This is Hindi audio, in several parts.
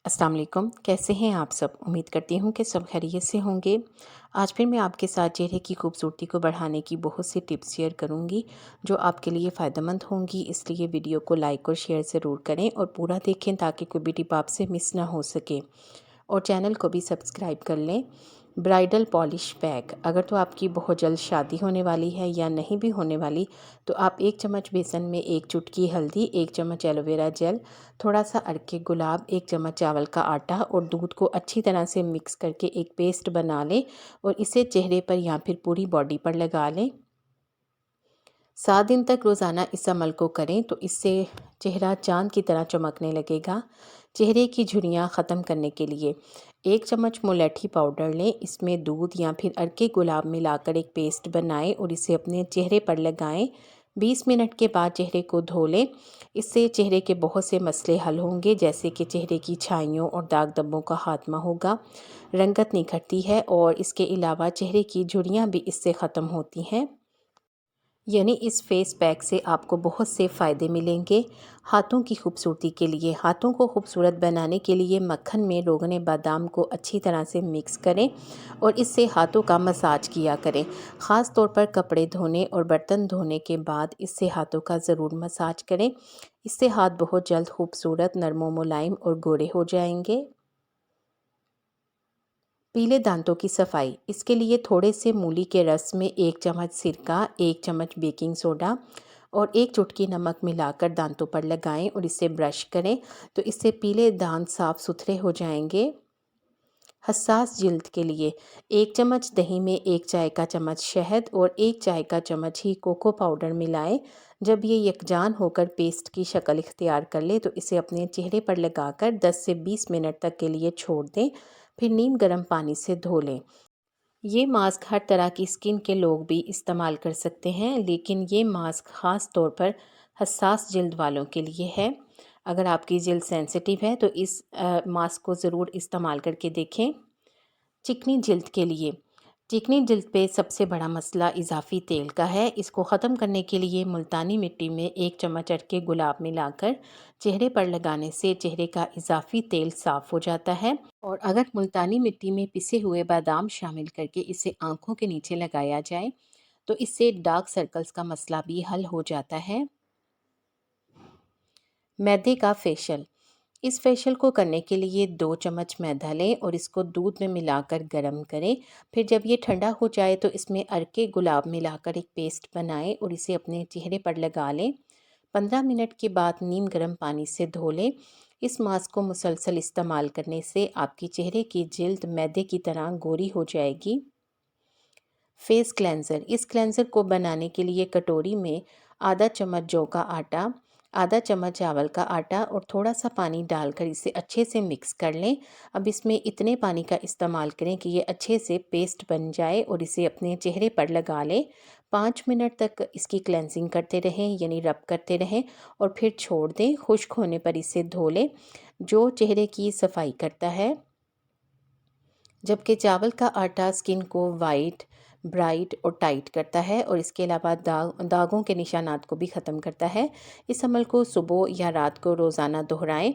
अस्सलाम वालेकुम। कैसे हैं आप सब? उम्मीद करती हूँ कि सब खैरियत से होंगे। आज फिर मैं आपके साथ चेहरे की खूबसूरती को बढ़ाने की बहुत सी टिप्स शेयर करूँगी जो आपके लिए फ़ायदेमंद होंगी। इसलिए वीडियो को लाइक और शेयर ज़रूर करें और पूरा देखें ताकि कोई भी टिप आपसे मिस ना हो सके। और चैनल को भी सब्सक्राइब कर लें। ब्राइडल पॉलिश पैक, अगर तो आपकी बहुत जल्द शादी होने वाली है या नहीं भी होने वाली तो आप 1 चम्मच बेसन में 1 चुटकी हल्दी, 1 चम्मच एलोवेरा जेल, थोड़ा सा अर्के गुलाब, 1 चम्मच चावल का आटा और दूध को अच्छी तरह से मिक्स करके एक पेस्ट बना लें और इसे चेहरे पर या फिर पूरी बॉडी पर लगा लें। 7 दिन तक रोज़ाना इस अमल को करें तो इससे चेहरा चाँद की तरह चमकने लगेगा। चेहरे की झुर्रियाँ ख़त्म करने के लिए 1 चम्मच मुलैठी पाउडर लें, इसमें दूध या फिर अर्के गुलाब मिलाकर एक पेस्ट बनाएं और इसे अपने चेहरे पर लगाएं। 20 मिनट के बाद चेहरे को धो लें। इससे चेहरे के बहुत से मसले हल होंगे, जैसे कि चेहरे की छाइयों और दाग धब्बों का खात्मा होगा, रंगत निखरती है और इसके अलावा चेहरे की झुर्रियाँ भी इससे ख़त्म होती हैं। यानी इस फेस पैक से आपको बहुत से फ़ायदे मिलेंगे। हाथों की खूबसूरती के लिए, हाथों को खूबसूरत बनाने के लिए मक्खन में रोगने बादाम को अच्छी तरह से मिक्स करें और इससे हाथों का मसाज किया करें। ख़ास तौर पर कपड़े धोने और बर्तन धोने के बाद इससे हाथों का ज़रूर मसाज करें। इससे हाथ बहुत जल्द खूबसूरत, नरम, मुलायम और गोरे हो जाएंगे। पीले दांतों की सफाई, इसके लिए थोड़े से मूली के रस में 1 चम्मच सिरका, 1 चम्मच बेकिंग सोडा और 1 चुटकी नमक मिलाकर दांतों पर लगाएं और इसे ब्रश करें तो इससे पीले दांत साफ सुथरे हो जाएंगे। हसास जिल्द के लिए 1 चम्मच दही में 1 चाय का चम्मच शहद और 1 चाय का चम्मच ही कोको पाउडर मिलाएं। जब ये यकजान होकर पेस्ट की शक्ल इख्तियार कर ले तो इसे अपने चेहरे पर लगाकर 10 से 20 मिनट तक के लिए छोड़ दें, फिर नीम गर्म पानी से धो लें। ये मास्क हर तरह की स्किन के लोग भी इस्तेमाल कर सकते हैं, लेकिन ये मास्क ख़ास तौर पर हसास जिल्द वालों के लिए है। अगर आपकी जिल्द सेंसिटिव है तो इस मास्क को ज़रूर इस्तेमाल करके देखें। चिकनी जिल्द के लिए, चिकनी जिल्द पे सबसे बड़ा मसला इजाफ़ी तेल का है। इसको ख़त्म करने के लिए मुल्तानी मिट्टी में 1 चम्मच अर्के गुलाब मिलाकर चेहरे पर लगाने से चेहरे का इजाफ़ी तेल साफ़ हो जाता है। और अगर मुल्तानी मिट्टी में पिसे हुए बादाम शामिल करके इसे आँखों के नीचे लगाया जाए तो इससे डार्क सर्कल्स का मसला भी हल हो जाता है। मैदे का फेशियल, इस फेशियल को करने के लिए 2 चम्मच मैदा लें और इसको दूध में मिलाकर गर्म करें। फिर जब ये ठंडा हो जाए तो इसमें अर्के गुलाब मिलाकर एक पेस्ट बनाएं और इसे अपने चेहरे पर लगा लें। 15 मिनट के बाद नीम गर्म पानी से धो लें। इस मास्क को मुसलसल इस्तेमाल करने से आपकी चेहरे की जिल्द मैदे की तरह गोरी हो जाएगी। फेस क्लेंज़र, इस क्लेंज़र को बनाने के लिए कटोरी में आधा चम्मच जौ का आटा, आधा चम्मच चावल का आटा और थोड़ा सा पानी डालकर इसे अच्छे से मिक्स कर लें। अब इसमें इतने पानी का इस्तेमाल करें कि ये अच्छे से पेस्ट बन जाए और इसे अपने चेहरे पर लगा लें। 5 मिनट तक इसकी क्लेंजिंग करते रहें, यानी रब करते रहें और फिर छोड़ दें। खुश्क होने पर इसे धो लें, जो चेहरे की सफाई करता है। जबकि चावल का आटा स्किन को वाइट, ब्राइट और टाइट करता है और इसके अलावा दागों के निशानात को भी ख़त्म करता है। इस अमल को सुबह या रात को रोज़ाना दोहराएं।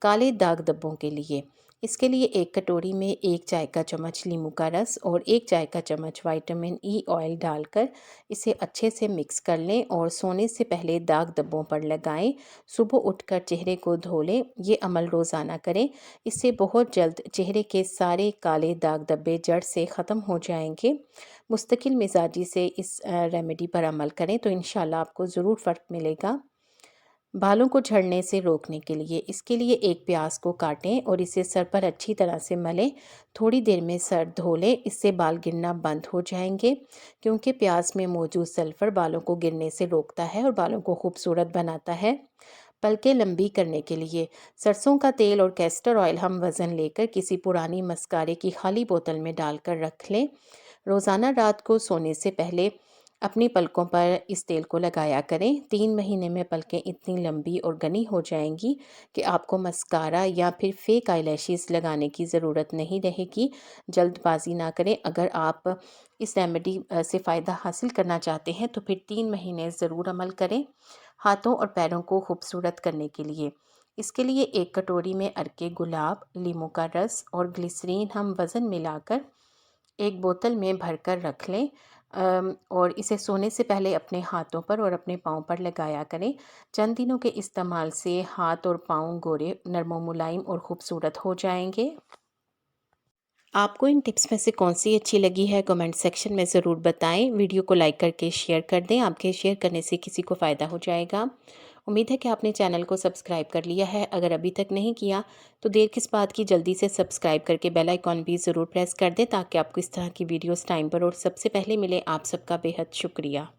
काले दाग धब्बों के लिए, इसके लिए एक कटोरी में 1 चाय का चम्मच नींबू का रस और 1 चाय का चम्मच विटामिन ई ऑयल डालकर इसे अच्छे से मिक्स कर लें और सोने से पहले दाग धब्बों पर लगाएं। सुबह उठकर चेहरे को धो लें। ये अमल रोज़ाना करें। इससे बहुत जल्द चेहरे के सारे काले दाग धब्बे जड़ से ख़त्म हो जाएंगे। मुस्तकिल मिजाजी से इस रेमेडी पर अमल करें तो इंशाल्लाह आपको ज़रूर फ़र्क मिलेगा। बालों को झड़ने से रोकने के लिए, इसके लिए एक प्याज को काटें और इसे सर पर अच्छी तरह से मलें। थोड़ी देर में सर धो लें, इससे बाल गिरना बंद हो जाएंगे, क्योंकि प्याज में मौजूद सल्फ़र बालों को गिरने से रोकता है और बालों को खूबसूरत बनाता है। पलकें लंबी करने के लिए सरसों का तेल और कैस्टर ऑयल हम वज़न लेकर किसी पुरानी मस्कारे की खाली बोतल में डालकर रख लें। रोज़ाना रात को सोने से पहले अपनी पलकों पर इस तेल को लगाया करें। 3 महीने में पलकें इतनी लंबी और घनी हो जाएंगी कि आपको मस्कारा या फिर फेक आईलैशेस लगाने की ज़रूरत नहीं रहेगी। जल्दबाजी ना करें। अगर आप इस रेमेडी से फ़ायदा हासिल करना चाहते हैं तो फिर 3 महीने ज़रूर अमल करें। हाथों और पैरों को खूबसूरत करने के लिए, इसके लिए एक कटोरी में अर्के गुलाब, लीमू का रस और ग्लिसरीन हम वज़न मिलाकर एक बोतल में भरकर रख लें। और इसे सोने से पहले अपने हाथों पर और अपने पाँव पर लगाया करें। चंद दिनों के इस्तेमाल से हाथ और पाँव गोरे, नरम मुलायम और खूबसूरत हो जाएंगे। आपको इन टिप्स में से कौन सी अच्छी लगी है कमेंट सेक्शन में ज़रूर बताएं। वीडियो को लाइक करके शेयर कर दें, आपके शेयर करने से किसी को फ़ायदा हो जाएगा। उम्मीद है कि आपने चैनल को सब्सक्राइब कर लिया है। अगर अभी तक नहीं किया तो देर किस बात की, जल्दी से सब्सक्राइब करके बेल आइकॉन भी ज़रूर प्रेस कर दें ताकि आपको इस तरह की वीडियोस टाइम पर और सबसे पहले मिले। आप सबका बेहद शुक्रिया।